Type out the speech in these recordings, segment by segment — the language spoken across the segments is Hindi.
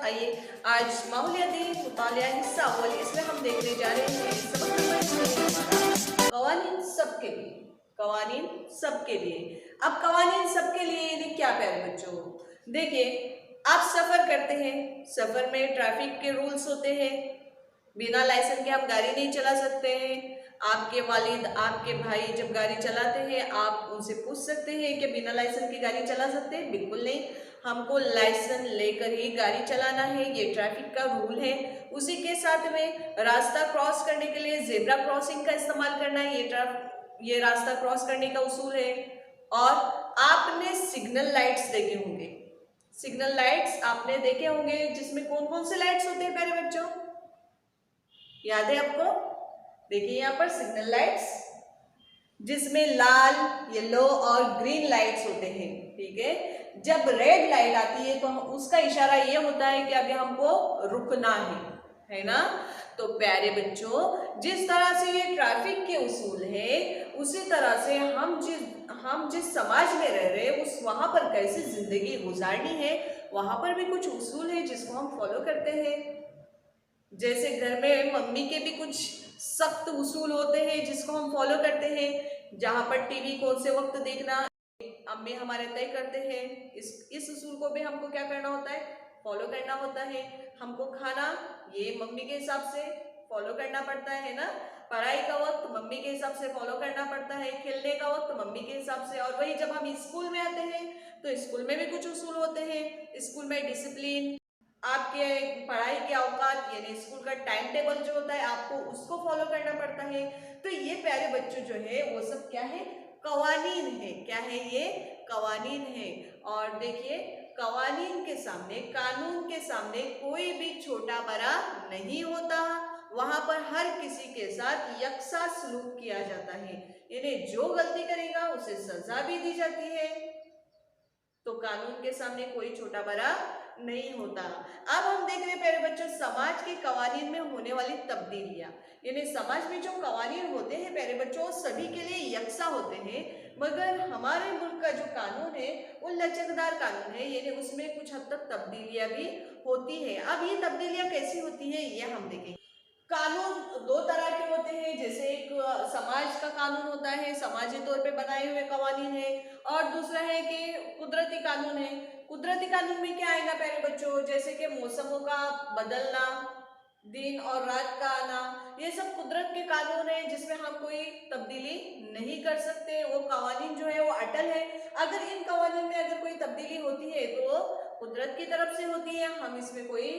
आइए आज माहौलियाती मुतालिया हिस्सा अव्वल इसमें हम देखने जा रहे हैं सबक नंबर 6 कवानीन सबके लिए। कवानीन सबके लिए। अब कवानीन सबके लिए यानी क्या प्यारे बच्चों, देखिए आप सफर करते हैं, सफर में ट्रैफिक के रूल्स होते हैं, बिना लाइसेंस के हम गाड़ी नहीं चला सकते हैं। आपके वालिद आपके भाई जब गाड़ी चलाते हैं आप उनसे पूछ सकते हैं कि बिना लाइसेंस की गाड़ी चला सकते हैं? बिल्कुल नहीं, हमको लाइसेंस लेकर ही गाड़ी चलाना है, ये ट्रैफिक का रूल है। उसी के साथ में रास्ता क्रॉस करने के लिए जेब्रा क्रॉसिंग का इस्तेमाल करना है, ये रास्ता क्रॉस करने का उसूल है। और आपने सिग्नल लाइट्स देखे होंगे, सिग्नल लाइट्स आपने देखे होंगे जिसमें कौन कौन से लाइट्स होते हैं प्यारे बच्चों, याद है आपको? देखिए यहाँ पर सिग्नल लाइट्स जिसमें लाल, येलो और ग्रीन लाइट्स होते हैं, ठीक है। जब रेड लाइट आती है तो उसका इशारा ये होता है कि अभी हमको रुकना है ना। तो प्यारे बच्चों, जिस तरह से ये ट्रैफिक के उसूल है उसी तरह से हम जिस समाज में रह रहे हैं उस वहां पर कैसे जिंदगी गुजारनी है, वहां पर भी कुछ उसूल है जिसको हम फॉलो करते हैं। जैसे घर में मम्मी के भी कुछ सख्त उसूल होते हैं जिसको हम फॉलो करते हैं। जहां पर टीवी कौन से वक्त देखना अम्मी हमारे तय करते हैं, इस उसूल को भी हमको क्या करना होता है, फॉलो करना होता है। हमको खाना ये मम्मी के हिसाब से फॉलो करना पड़ता है ना। पढ़ाई का वक्त मम्मी के हिसाब से फॉलो करना पड़ता है, खेलने का वक्त मम्मी के हिसाब से। और वही जब हम स्कूल में आते हैं तो स्कूल में भी कुछ उसूल होते हैं। स्कूल में डिसिप्लिन, आपके पढ़ाई के औकात यानी स्कूल का टाइम टेबल जो होता है आपको उसको फॉलो करना पड़ता है। तो ये प्यारे बच्चों जो है वो सब क्या है, कवानीन है। क्या है ये, कवानीन है। और देखिए कवानीन के सामने, कानून के सामने कोई भी छोटा बड़ा नहीं होता, वहां पर हर किसी के साथ यकसा सलूक किया जाता है, यानी जो गलती करेगा उसे सजा भी दी जाती है। तो कानून के सामने कोई छोटा बड़ा नहीं होता। अब हम देख रहे हैं प्यारे बच्चों समाज के कवानीन में होने वाली तब्दीलियां, यानी समाज में जो कवानीन होते हैं प्यारे बच्चों सभी के लिए यकसा होते हैं, मगर हमारे मुल्क का जो कानून है वो लचकदार कानून है, यानी उसमें कुछ हद तक तब्दीलियां भी होती है। अब ये तब्दीलियां कैसी होती है ये हम देखेंगे। कानून दो तरह के होते हैं, जैसे एक समाज का कानून होता है, समाजी तौर पे बनाए हुए कवानीन है, और दूसरा है कि कुदरती कानून है। कुदरती कानून में क्या आएगा प्यारे बच्चों, जैसे कि मौसमों का बदलना, दिन और रात का आना, ये सब कुदरत के कानून है जिसमें हम कोई तब्दीली नहीं कर सकते। वो कवानीन जो है वो अटल है। अगर इन कवानीन में अगर कोई तब्दीली होती है तो कुदरत की तरफ से होती है, हम इसमें कोई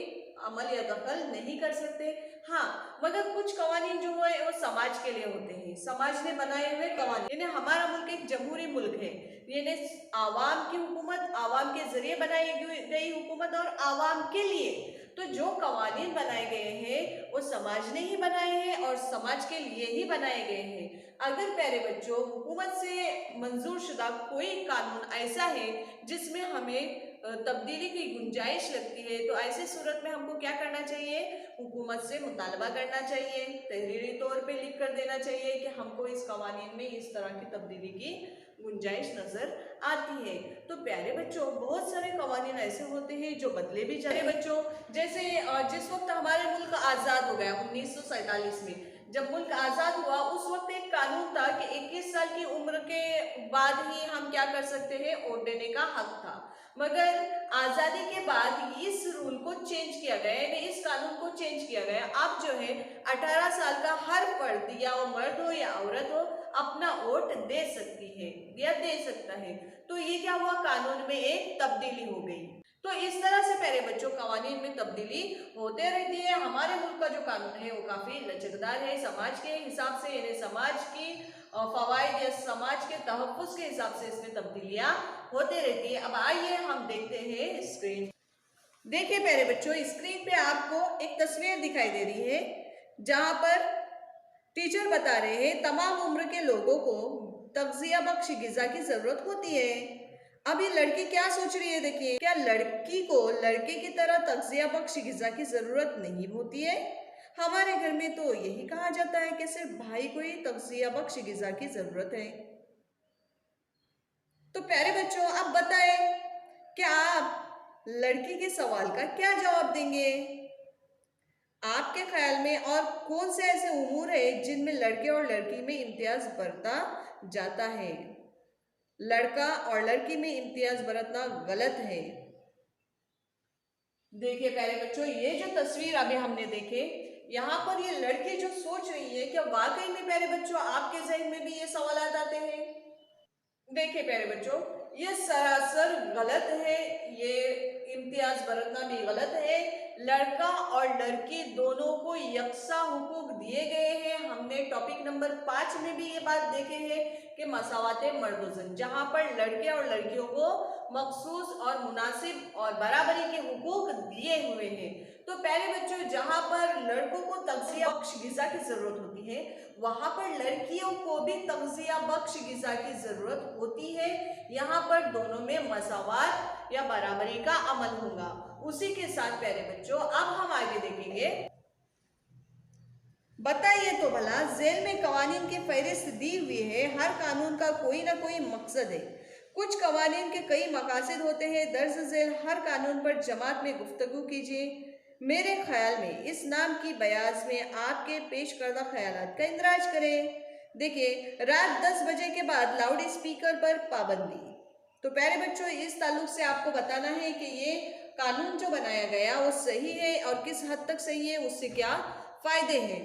अमल या दखल नहीं कर सकते। हाँ, मगर कुछ कवानीन जो है वो समाज के लिए होते हैं, समाज ने बनाए हुए कवानीन। यानी हमारा मुल्क एक जमहूरी मुल्क है, यानी आवाम की हुकूमत, आवाम के जरिए बनाई गई हुकूमत और आवाम के लिए। तो जो कवानीन बनाए गए हैं वो समाज ने ही बनाए हैं और समाज के लिए ही बनाए गए हैं। अगर प्यारे बच्चों हुकूमत से मंजूर शुदा कोई कानून ऐसा है जिसमें हमें तब्दीली की गुंजाइश लगती है तो ऐसे सूरत में हमको क्या करना चाहिए, हुकूमत से मुतालबा करना चाहिए, तहरीरी तौर पे लिख कर देना चाहिए कि हमको इस कवानीन में इस तरह की तब्दीली की गुंजाइश नजर आती है। तो प्यारे बच्चों बहुत सारे कवानीन ऐसे होते हैं जो बदले भी जाते हैं बच्चों। जैसे जिस वक्त हमारे मुल्क आज़ाद हो गया 1947 में, जब मुल्क आज़ाद हुआ उस वक्त एक कानून था कि 21 साल की उम्र के बाद ही हम क्या कर सकते हैं, वोट देने का हक था। मगर आज़ादी के बाद इस रूल को चेंज किया गया है, इस कानून को चेंज किया गया। अब जो है 18 साल का हर फर्द, या वो मर्द हो या औरत हो, अपना वोट दे सकती है या दे सकता है। तो ये क्या हुआ, कानून में एक तब्दीली हो गई। तो इस तरह से प्यारे बच्चों कवानीन में तब्दीली होते रहती है। हमारे मुल्क का जो कानून है वो काफी लचकदार है, समाज के हिसाब से, यानी समाज की फवाइद या समाज के तहफ़्फ़ुज़ के हिसाब से इसमें तब्दीलियां होते रहती है। अब आइए हम देखते हैं स्क्रीन। देखिए प्यारे बच्चों स्क्रीन पे आपको एक तस्वीर दिखाई दे रही है जहां पर टीचर बता रहे हैं तमाम उम्र के लोगों को तग़ज़िया बख्श ग़िज़ा की जरूरत होती है। अब ये लड़की क्या सोच रही है, देखिए, क्या लड़की को लड़के की तरह तग़ज़िया बख्श ग़िज़ा की जरूरत नहीं होती है? हमारे घर में तो यही कहा जाता है कि सिर्फ भाई को ही तग़ज़िया बख्श ग़िज़ा की जरूरत है। तो प्यारे बच्चों अब बताएं क्या आप लड़की के सवाल का क्या जवाब देंगे? आपके ख्याल में और कौन से ऐसे उमूर है जिनमें लड़के और लड़की में इम्तियाज बरता जाता है? लड़का और लड़की में इम्तियाज बरतना गलत है। देखिए प्यारे बच्चों, ये जो तस्वीर अभी हमने देखे, यहाँ पर ये लड़की जो सोच रही है, क्या वाकई में प्यारे बच्चों आपके जहन में भी ये सवाल आते हैं? देखिए प्यारे बच्चों, ये सरासर गलत है। ये इम्तियाज बरतना भी गलत है। लड़का और लड़की दोनों को यकसा हुकूक दिए गए हैं। हमने टॉपिक नंबर 5 में भी ये बात देखे हैं कि मसावाते मर्दोजन, जहां पर लड़के और लड़कियों को मखसूस और मुनासिब और बराबरी के हुकूक दिए हुए हैं। तो प्यारे बच्चों, जहां पर लड़कों को तगजिया बख्श गिजा की जरूरत होती है, वहां पर लड़कियों को भी तगजिया बख्श गिजा की जरूरत होती है। यहाँ पर दोनों में मसावात या बराबरी का अमल होगा। उसी के साथ प्यारे बच्चों, अब हम आगे देखेंगे। बताइए तो भला, जेल में कवानीन की फहरिस्त दी हुई है। हर कानून का कोई ना कोई मकसद है। कुछ कवानीन के कई मकासद होते हैं। दर्ज झेल हर कानून पर जमात में गुफ्तगू कीजिए। मेरे ख्याल में इस नाम की बयाज में आपके पेश करदा ख्यालात का इंदराज करें। देखिए, रात 10 बजे के बाद लाउड स्पीकर पर पाबंदी। तो प्यारे बच्चों, इस ताल्लुक से आपको बताना है कि ये कानून जो बनाया गया वो सही है और किस हद तक सही है, उससे क्या फायदे हैं।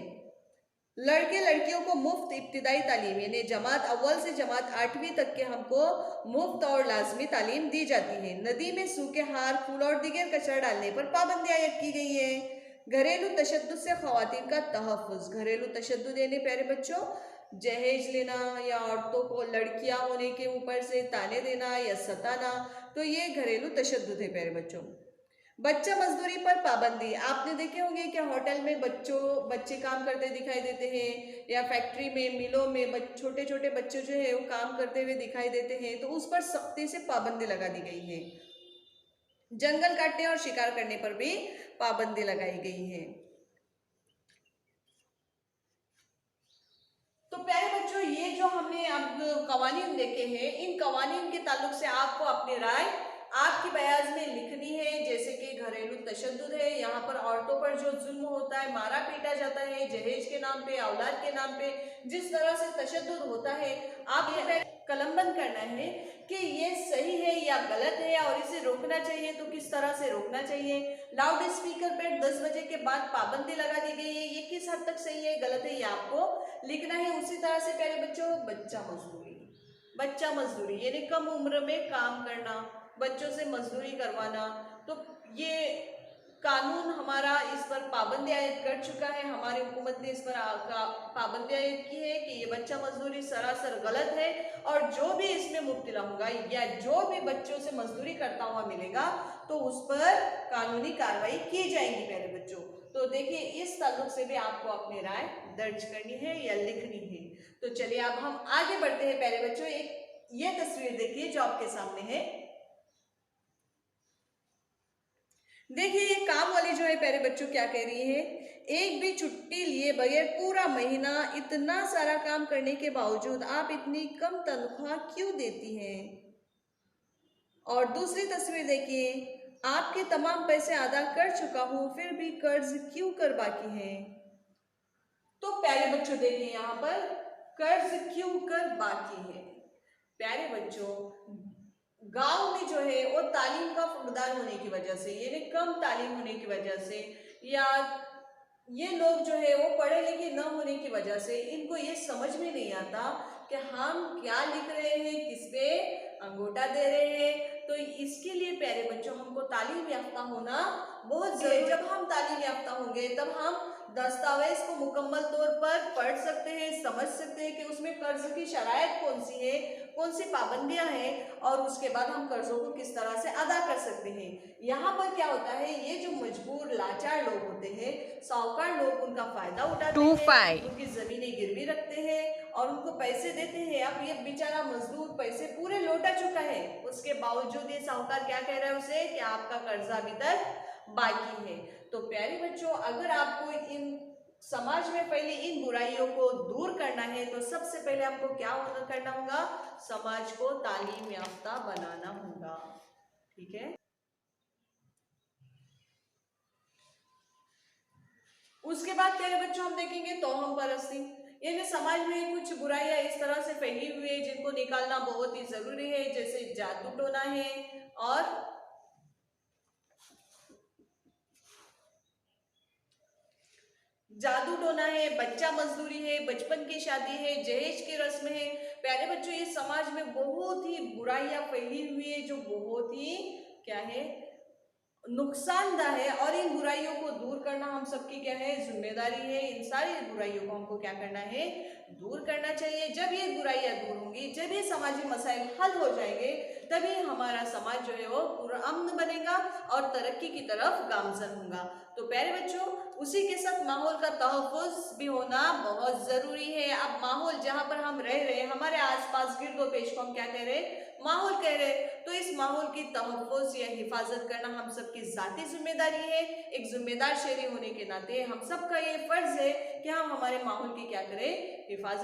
लड़के लड़कियों को मुफ्त इब्तिदाई तालीम यानी जमात अव्वल से जमात 8वीं तक के हमको मुफ्त और लाजमी तालीम दी जाती है। नदी में सूखे हार, फूल और दीगर कचरा डालने पर पाबंदी आयद की गई है। घरेलू तशद्दुद से खवातीन का तहफ़्फ़ुज़। घरेलू तशद्दुद यानी प्यारे बच्चों जहेज लेना या औरतों को लड़कियां होने के ऊपर से ताने देना या सताना, तो ये घरेलू तशद्दुद है प्यारे बच्चों। बच्चा मजदूरी पर पाबंदी। आपने देखे होंगे कि होटल में बच्चे काम करते दिखाई देते हैं, या फैक्ट्री में, मिलों में छोटे छोटे बच्चे जो है वो काम करते हुए दिखाई देते हैं, तो उस पर सख्ती से पाबंदी लगा दी गई है। जंगल काटने और शिकार करने पर भी पाबंदी लगाई गई है। तो प्यारे बच्चों, ये जो हमने अब कवानीन देखे हैं, इन कवानीन के ताल्लुक से आपको अपनी राय आपकी बयाज में लिखनी है। जैसे कि घरेलू तशद्दुद है, यहाँ पर औरतों पर जो जुल्म होता है, मारा पीटा जाता है जहेज के नाम पे, औलाद के नाम पे, जिस तरह से तशद्दुद होता है, आप ये कलमबंद करना है कि ये सही है या गलत है और इसे रोकना चाहिए तो किस तरह से रोकना चाहिए। लाउड स्पीकर पर 10 बजे के बाद पाबंदी लगा दी गई है, ये किस हद तक सही है गलत है, ये आपको लिखना है। उसी तरह से प्यारे बच्चों, बच्चा मजदूरी यानी कम उम्र में काम करना, बच्चों से मजदूरी करवाना, तो ये कानून हमारा इस पर पाबंदी आयद कर चुका है। हमारी हुकूमत ने इस पर पाबंदी आयद की है कि ये बच्चा मजदूरी सरासर गलत है, और जो भी इसमें मुब्तला होगा या जो भी बच्चों से मजदूरी करता हुआ मिलेगा तो उस पर कानूनी कार्रवाई की जाएगी प्यारे बच्चों। तो देखिए, इस ताल्लुक से भी आपको अपनी राय दर्ज करनी है या लिखनी है। तो चलिए अब हम आगे बढ़ते हैं प्यारे बच्चों। एक ये तस्वीर देखिए जो आपके सामने है। देखिए, ये काम वाली जो है प्यारे बच्चों क्या कह रही है, एक भी छुट्टी लिए बगैर पूरा महीना इतना सारा काम करने के बावजूद आप इतनी कम तनख्वाह क्यों देती हैं। और दूसरी तस्वीर देखिए, आपके तमाम पैसे अदा कर चुका हूं फिर भी कर्ज क्यों कर बाकी है। तो प्यारे बच्चों देखिए, यहाँ पर कर्ज क्यों कर बाकी है। प्यारे बच्चों, गांव में जो है वो तालीम का फुकदान होने की वजह से, यानी कम तालीम होने की वजह से, या ये लोग जो है वो पढ़े लिखे न होने की वजह से इनको ये समझ में नहीं आता कि हम क्या लिख रहे हैं, किस पे अंगूठा दे रहे हैं। तो इसके लिए प्यारे बच्चों, हमको तालीम याफ्ता होना बहुत जरूरी है। जब हम तालीम याफ्ता होंगे तब हम दस्तावेज को मुकम्मल तौर पर पढ़ सकते हैं, समझ सकते हैं कि उसमें कर्ज की शराइत कौन सी है, कौन सी पाबंदियां हैं, और उसके बाद हम कर्जों को किस तरह से अदा कर सकते हैं। यहाँ पर क्या होता है, ये जो मजबूर लाचार लोग होते हैं, साहूकार लोग उनका फायदा उठाते हैं, उनकी जमीनें गिरवी रखते हैं और उनको पैसे देते हैं। अब ये बेचारा मजदूर पैसे पूरे लौटा चुका है, उसके बावजूद ये साहूकार क्या कह रहा है उसे कि आपका कर्जा अभी तक बाकी है। तो प्यारे बच्चों, अगर आपको इन समाज में फैली इन बुराइयों को दूर करना है तो सबसे पहले आपको क्या करना होगा, समाज को तालीम याफ्ता बनाना होगा। ठीक है। उसके बाद प्यारे बच्चों हम देखेंगे तोहम परस्ती, यानी समाज में कुछ बुराइयां इस तरह से फैली हुई है जिनको निकालना बहुत ही जरूरी है, जैसे जादू टोना है और जादू टोना है, बच्चा मजदूरी है, बचपन की शादी है, जहेज की रस्म है। प्यारे बच्चों ये समाज में बहुत ही बुराइयां फैली हुई है जो बहुत ही क्या है, नुकसानदायक है, और इन बुराइयों को दूर करना हम सबकी क्या है, जिम्मेदारी है। इन सारी बुराइयों को हमको क्या करना है, दूर करना चाहिए। जब ये बुराइयां दूर होंगी, जब ये सामाजिक मसाइल हल हो जाएंगे, तभी हमारा समाज जो है वो पूरा अमन बनेगा और तरक्की की तरफ गामजन होगा। तो प्यारे बच्चों उसी के साथ माहौल का तहफ़्फ़ुज़ भी होना बहुत ज़रूरी है। अब माहौल जहाँ पर हम रह रहे हैं, हमारे आसपास गिरदो-पेश को हम क्या कह रहे हैं, माहौल कह रहे हैं। तो इस माहौल की तहफ़्फ़ुज़ या हिफाजत करना हम सबकी ज़ाती ज़िम्मेदारी है। एक ज़िम्मेदार शहरी होने के नाते हम सबका ये फ़र्ज़ है कि हम हमारे माहौल की क्या करें, हिफाजत